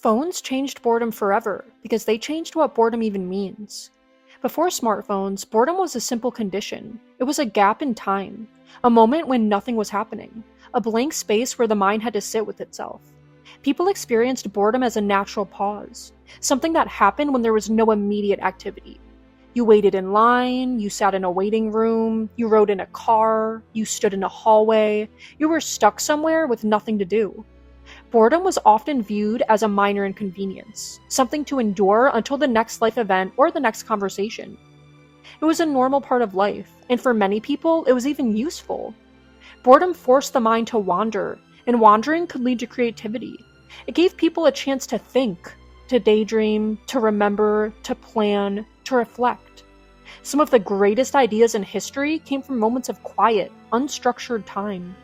Phones changed boredom forever because they changed what boredom even means. Before smartphones, boredom was a simple condition. It was a gap in time, a moment when nothing was happening, a blank space where the mind had to sit with itself. People experienced boredom as a natural pause, something that happened when there was no immediate activity. You waited in line, you sat in a waiting room, you rode in a car, you stood in a hallway, you were stuck somewhere with nothing to do. Boredom was often viewed as a minor inconvenience, something to endure until the next life event or the next conversation. It was a normal part of life, and for many people, it was even useful. Boredom forced the mind to wander, and wandering could lead to creativity. It gave people a chance to think, to daydream, to remember, to plan, to reflect. Some of the greatest ideas in history came from moments of quiet, unstructured time.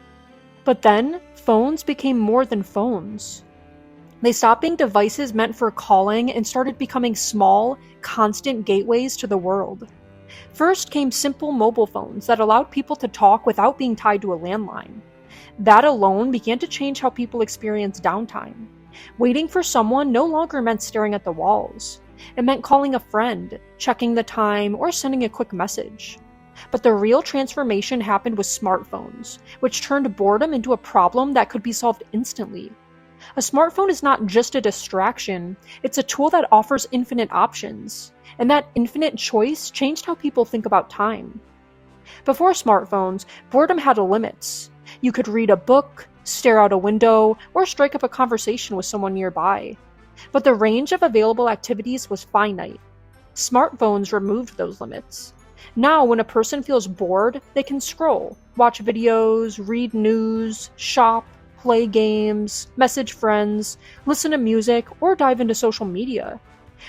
But then, phones became more than phones. They stopped being devices meant for calling and started becoming small, constant gateways to the world. First came simple mobile phones that allowed people to talk without being tied to a landline. That alone began to change how people experienced downtime. Waiting for someone no longer meant staring at the walls. It meant calling a friend, checking the time, or sending a quick message. But the real transformation happened with smartphones, which turned boredom into a problem that could be solved instantly. A smartphone is not just a distraction, it's a tool that offers infinite options, and that infinite choice changed how people think about time. Before smartphones, boredom had limits. You could read a book, stare out a window, or strike up a conversation with someone nearby. But the range of available activities was finite. Smartphones removed those limits. Now, when a person feels bored, they can scroll, watch videos, read news, shop, play games, message friends, listen to music, or dive into social media.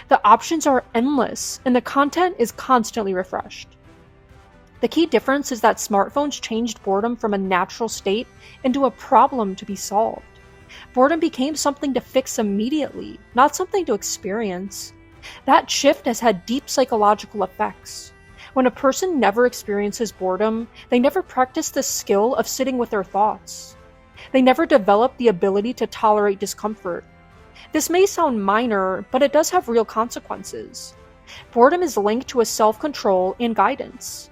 The options are endless, and the content is constantly refreshed. The key difference is that smartphones changed boredom from a natural state into a problem to be solved. Boredom became something to fix immediately, not something to experience. That shift has had deep psychological effects. When a person never experiences boredom, they never practice the skill of sitting with their thoughts. They never develop the ability to tolerate discomfort. This may sound minor, but it does have real consequences. Boredom is linked to a self-control and guidance.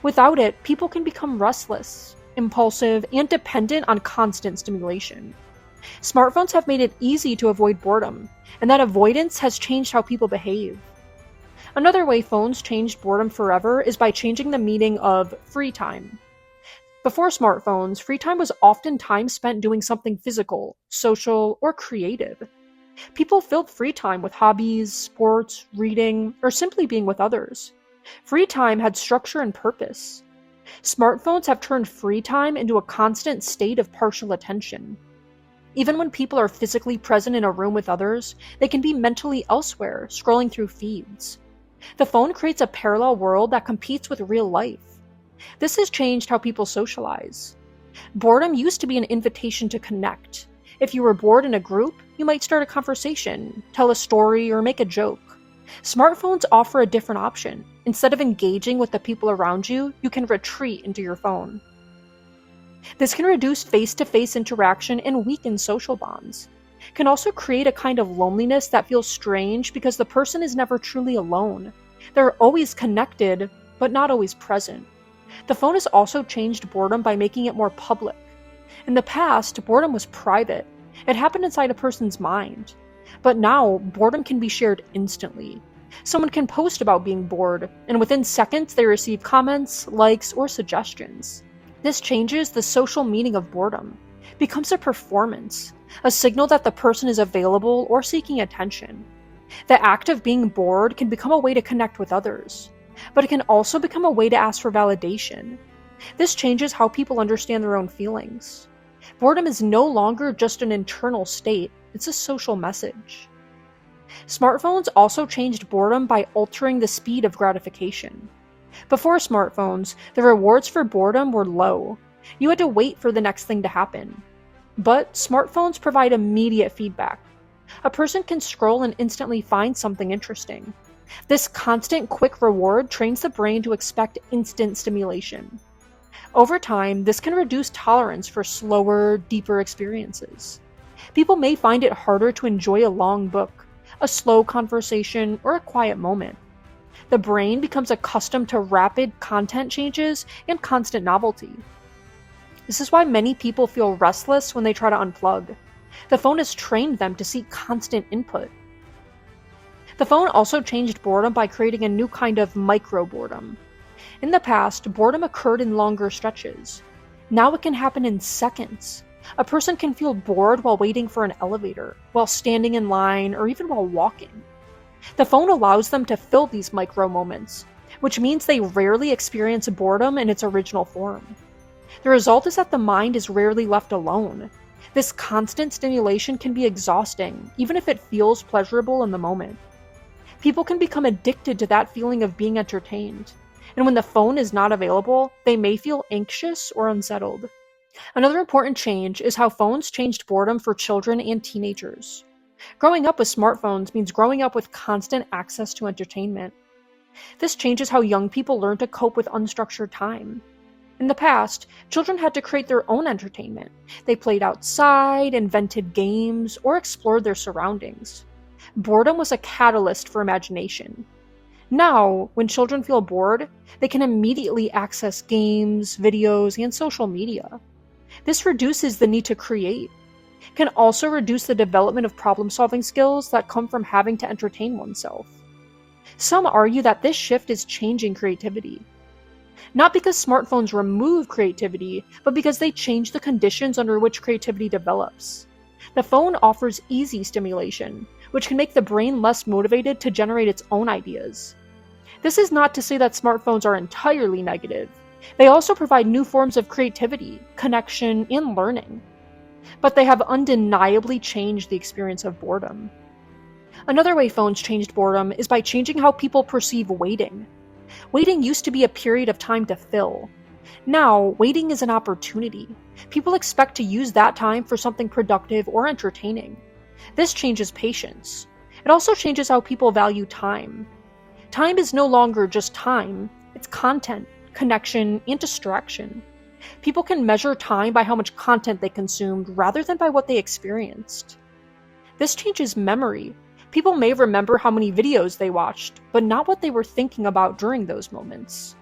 Without it, people can become restless, impulsive, and dependent on constant stimulation. Smartphones have made it easy to avoid boredom, and that avoidance has changed how people behave. Another way phones changed boredom forever is by changing the meaning of free time. Before smartphones, free time was often time spent doing something physical, social, or creative. People filled free time with hobbies, sports, reading, or simply being with others. Free time had structure and purpose. Smartphones have turned free time into a constant state of partial attention. Even when people are physically present in a room with others, they can be mentally elsewhere, scrolling through feeds. The phone creates a parallel world that competes with real life. This has changed how people socialize. Boredom used to be an invitation to connect. If you were bored in a group, you might start a conversation, tell a story, or make a joke. Smartphones offer a different option. Instead of engaging with the people around you, you can retreat into your phone. This can reduce face-to-face interaction and weaken social bonds. It can also create a kind of loneliness that feels strange because the person is never truly alone. They're always connected, but not always present. The phone has also changed boredom by making it more public. In the past, boredom was private. It happened inside a person's mind. But now, boredom can be shared instantly. Someone can post about being bored, and within seconds they receive comments, likes, or suggestions. This changes the social meaning of boredom. It becomes a performance, a signal that the person is available or seeking attention. The act of being bored can become a way to connect with others, but it can also become a way to ask for validation. This changes how people understand their own feelings. Boredom is no longer just an internal state, it's a social message. Smartphones also changed boredom by altering the speed of gratification. Before smartphones, the rewards for boredom were low. You had to wait for the next thing to happen. But smartphones provide immediate feedback. A person can scroll and instantly find something interesting. This constant quick reward trains the brain to expect instant stimulation. Over time, this can reduce tolerance for slower, deeper experiences. People may find it harder to enjoy a long book, a slow conversation, or a quiet moment. The brain becomes accustomed to rapid content changes and constant novelty. This is why many people feel restless when they try to unplug. The phone has trained them to seek constant input. The phone also changed boredom by creating a new kind of micro-boredom. In the past, boredom occurred in longer stretches. Now it can happen in seconds. A person can feel bored while waiting for an elevator, while standing in line, or even while walking. The phone allows them to fill these micro moments, which means they rarely experience boredom in its original form. The result is that the mind is rarely left alone. This constant stimulation can be exhausting, even if it feels pleasurable in the moment. People can become addicted to that feeling of being entertained, and when the phone is not available, they may feel anxious or unsettled. Another important change is how phones changed boredom for children and teenagers. Growing up with smartphones means growing up with constant access to entertainment. This changes how young people learn to cope with unstructured time. In the past, children had to create their own entertainment. They played outside, invented games, or explored their surroundings. Boredom was a catalyst for imagination. Now, when children feel bored, they can immediately access games, videos, and social media. This reduces the need to create. It can also reduce the development of problem-solving skills that come from having to entertain oneself. Some argue that this shift is changing creativity. Not because smartphones remove creativity, but because they change the conditions under which creativity develops. The phone offers easy stimulation, which can make the brain less motivated to generate its own ideas. This is not to say that smartphones are entirely negative. They also provide new forms of creativity, connection, and learning. But they have undeniably changed the experience of boredom. Another way phones changed boredom is by changing how people perceive waiting. Waiting used to be a period of time to fill. Now, waiting is an opportunity. People expect to use that time for something productive or entertaining. This changes patience. It also changes how people value time. Time is no longer just time, it's content, connection, and distraction. People can measure time by how much content they consumed rather than by what they experienced. This changes memory. People may remember how many videos they watched, but not what they were thinking about during those moments.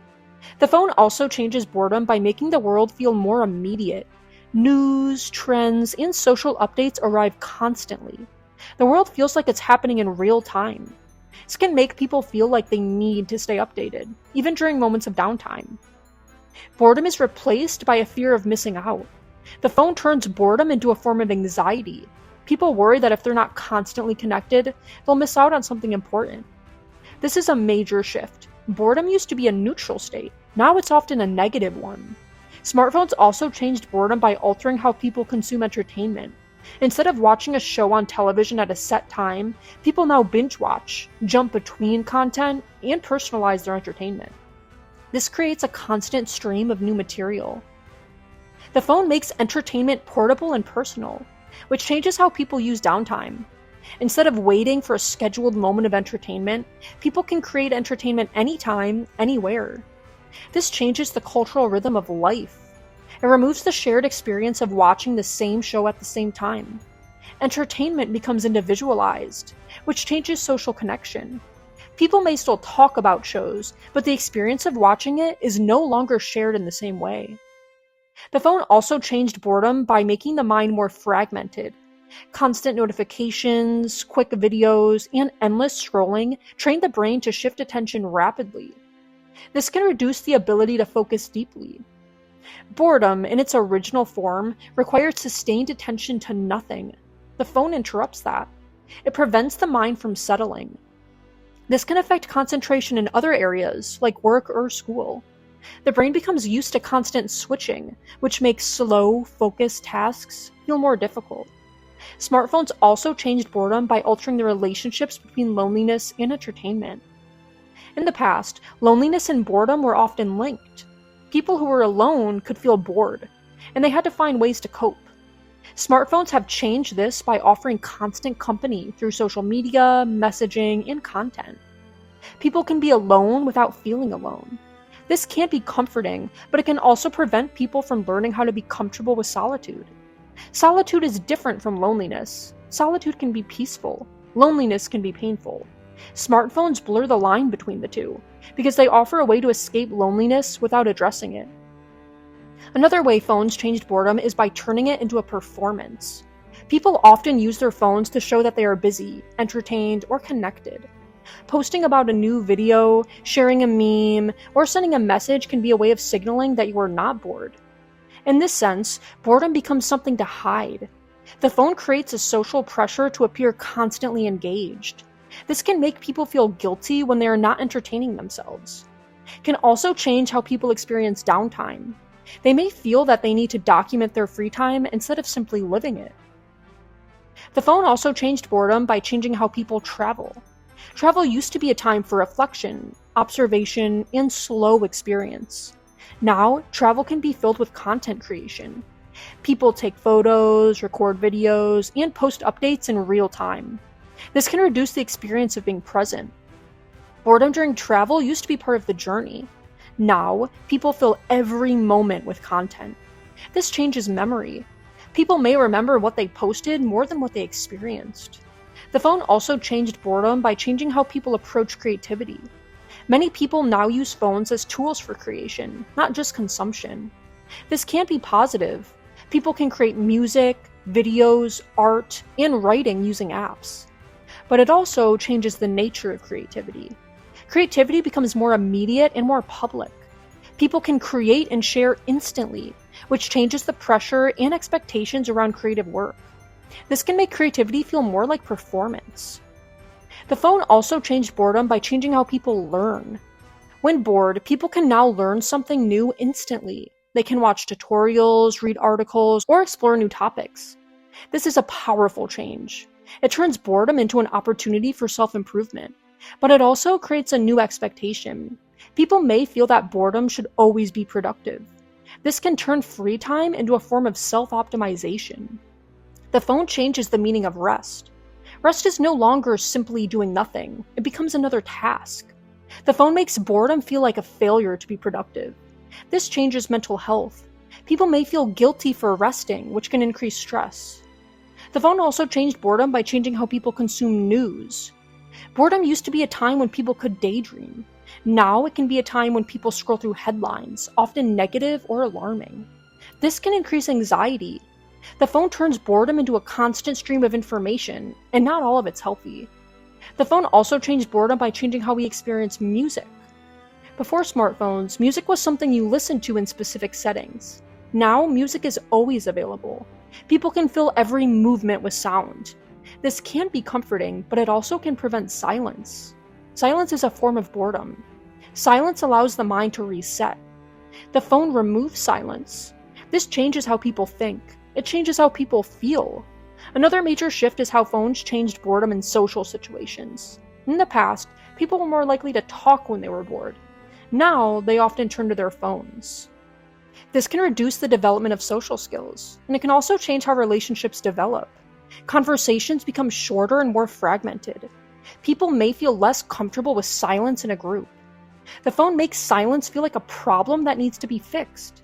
The phone also changes boredom by making the world feel more immediate. News, trends, and social updates arrive constantly. The world feels like it's happening in real time. This can make people feel like they need to stay updated, even during moments of downtime. Boredom is replaced by a fear of missing out. The phone turns boredom into a form of anxiety. People worry that if they're not constantly connected, they'll miss out on something important. This is a major shift. Boredom used to be a neutral state. Now it's often a negative one. Smartphones also changed boredom by altering how people consume entertainment. Instead of watching a show on television at a set time, people now binge watch, jump between content, and personalize their entertainment. This creates a constant stream of new material. The phone makes entertainment portable and personal, which changes how people use downtime. Instead of waiting for a scheduled moment of entertainment, people can create entertainment anytime, anywhere. This changes the cultural rhythm of life. It removes the shared experience of watching the same show at the same time. Entertainment becomes individualized, which changes social connection. People may still talk about shows, but the experience of watching it is no longer shared in the same way. The phone also changed boredom by making the mind more fragmented. Constant notifications, quick videos, and endless scrolling train the brain to shift attention rapidly. This can reduce the ability to focus deeply. Boredom, in its original form, requires sustained attention to nothing. The phone interrupts that. It prevents the mind from settling. This can affect concentration in other areas, like work or school. The brain becomes used to constant switching, which makes slow, focused tasks feel more difficult. Smartphones also changed boredom by altering the relationships between loneliness and entertainment. In the past, loneliness and boredom were often linked. People who were alone could feel bored, and they had to find ways to cope. Smartphones have changed this by offering constant company through social media, messaging, and content. People can be alone without feeling alone. This can be comforting, but it can also prevent people from learning how to be comfortable with solitude. Solitude is different from loneliness. Solitude can be peaceful. Loneliness can be painful. Smartphones blur the line between the two because they offer a way to escape loneliness without addressing it. Another way phones changed boredom is by turning it into a performance. People often use their phones to show that they are busy, entertained, or connected. Posting about a new video, sharing a meme, or sending a message can be a way of signaling that you are not bored. In this sense, boredom becomes something to hide. The phone creates a social pressure to appear constantly engaged. This can make people feel guilty when they are not entertaining themselves. It can also change how people experience downtime. They may feel that they need to document their free time instead of simply living it. The phone also changed boredom by changing how people travel. Travel used to be a time for reflection, observation, and slow experience. Now, travel can be filled with content creation. People take photos, record videos, and post updates in real time. This can reduce the experience of being present. Boredom during travel used to be part of the journey. Now, people fill every moment with content. This changes memory. People may remember what they posted more than what they experienced. The phone also changed boredom by changing how people approach creativity. Many people now use phones as tools for creation, not just consumption. This can be positive. People can create music, videos, art, and writing using apps. But it also changes the nature of creativity. Creativity becomes more immediate and more public. People can create and share instantly, which changes the pressure and expectations around creative work. This can make creativity feel more like performance. The phone also changed boredom by changing how people learn. When bored, people can now learn something new instantly. They can watch tutorials, read articles, or explore new topics. This is a powerful change. It turns boredom into an opportunity for self-improvement, but it also creates a new expectation. People may feel that boredom should always be productive. This can turn free time into a form of self-optimization. The phone changes the meaning of rest. Rest is no longer simply doing nothing. It becomes another task. The phone makes boredom feel like a failure to be productive. This changes mental health. People may feel guilty for resting, which can increase stress. The phone also changed boredom by changing how people consume news. Boredom used to be a time when people could daydream. Now it can be a time when people scroll through headlines, often negative or alarming. This can increase anxiety. The phone turns boredom into a constant stream of information, and not all of it's healthy. The phone also changed boredom by changing how we experience music. Before smartphones, music was something you listened to in specific settings. Now, music is always available. People can fill every movement with sound. This can be comforting, but it also can prevent silence. Silence is a form of boredom. Silence allows the mind to reset. The phone removes silence. This changes how people think. It changes how people feel. Another major shift is how phones changed boredom in social situations. In the past, people were more likely to talk when they were bored. Now, they often turn to their phones. This can reduce the development of social skills, and it can also change how relationships develop. Conversations become shorter and more fragmented. People may feel less comfortable with silence in a group. The phone makes silence feel like a problem that needs to be fixed.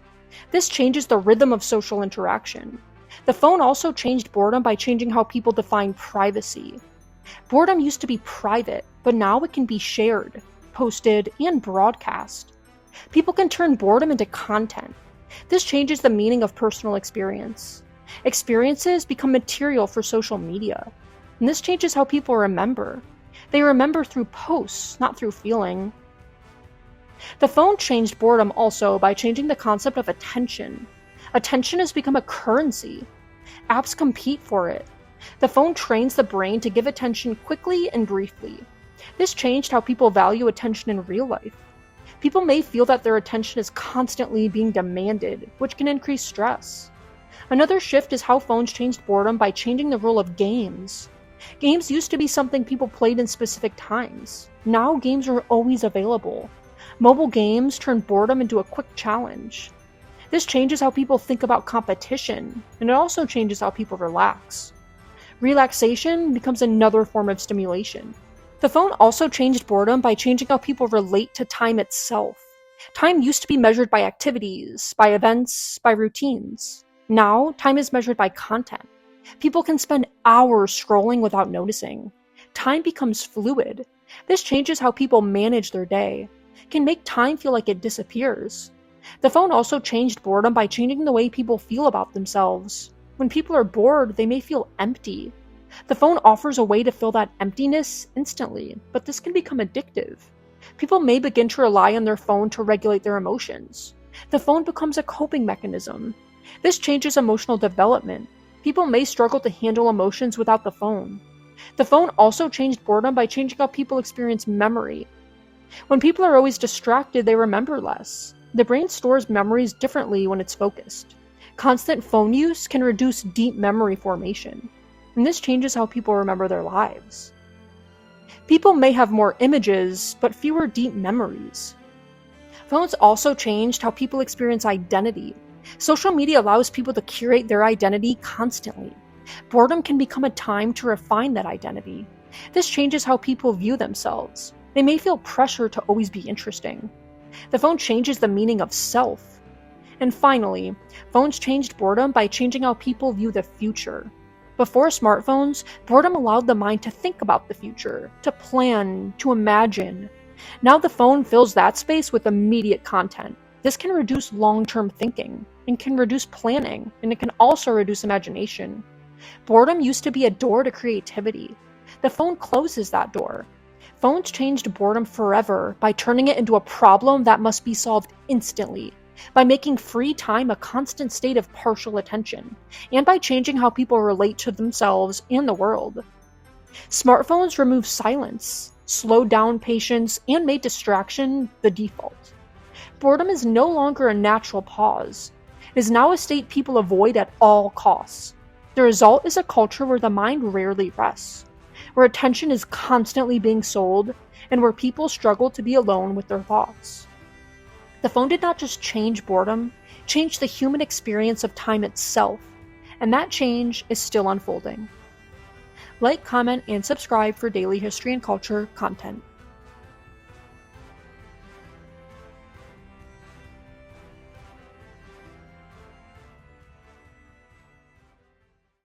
This changes the rhythm of social interaction. The phone also changed boredom by changing how people define privacy. Boredom used to be private, but now it can be shared, posted, and broadcast. People can turn boredom into content. This changes the meaning of personal experience. Experiences become material for social media, and this changes how people remember. They remember through posts, not through feeling. The phone changed boredom also by changing the concept of attention. Attention has become a currency. Apps compete for it. The phone trains the brain to give attention quickly and briefly. This changed how people value attention in real life. People may feel that their attention is constantly being demanded, which can increase stress. Another shift is how phones changed boredom by changing the role of games. Games used to be something people played in specific times. Now games are always available. Mobile games turn boredom into a quick challenge. This changes how people think about competition, and it also changes how people relax. Relaxation becomes another form of stimulation. The phone also changed boredom by changing how people relate to time itself. Time used to be measured by activities, by events, by routines. Now, time is measured by content. People can spend hours scrolling without noticing. Time becomes fluid. This changes how people manage their day. It can make time feel like it disappears. The phone also changed boredom by changing the way people feel about themselves. When people are bored, they may feel empty. The phone offers a way to fill that emptiness instantly, but this can become addictive. People may begin to rely on their phone to regulate their emotions. The phone becomes a coping mechanism. This changes emotional development. People may struggle to handle emotions without the phone. The phone also changed boredom by changing how people experience memory. When people are always distracted, they remember less. The brain stores memories differently when it's focused. Constant phone use can reduce deep memory formation, and this changes how people remember their lives. People may have more images, but fewer deep memories. Phones also changed how people experience identity. Social media allows people to curate their identity constantly. Boredom can become a time to refine that identity. This changes how people view themselves. They may feel pressure to always be interesting. The phone changes the meaning of self. And finally, phones changed boredom by changing how people view the future. Before smartphones, boredom allowed the mind to think about the future, to plan, to imagine. Now the phone fills that space with immediate content. This can reduce long-term thinking, and can reduce planning, and it can also reduce imagination. Boredom used to be a door to creativity. The phone closes that door. Phones changed boredom forever by turning it into a problem that must be solved instantly, by making free time a constant state of partial attention, and by changing how people relate to themselves and the world. Smartphones removed silence, slowed down patience, and made distraction the default. Boredom is no longer a natural pause. It is now a state people avoid at all costs. The result is a culture where the mind rarely rests, where attention is constantly being sold, and where people struggle to be alone with their thoughts. The phone did not just change boredom, it changed the human experience of time itself, and that change is still unfolding. Like, comment, and subscribe for daily history and culture content.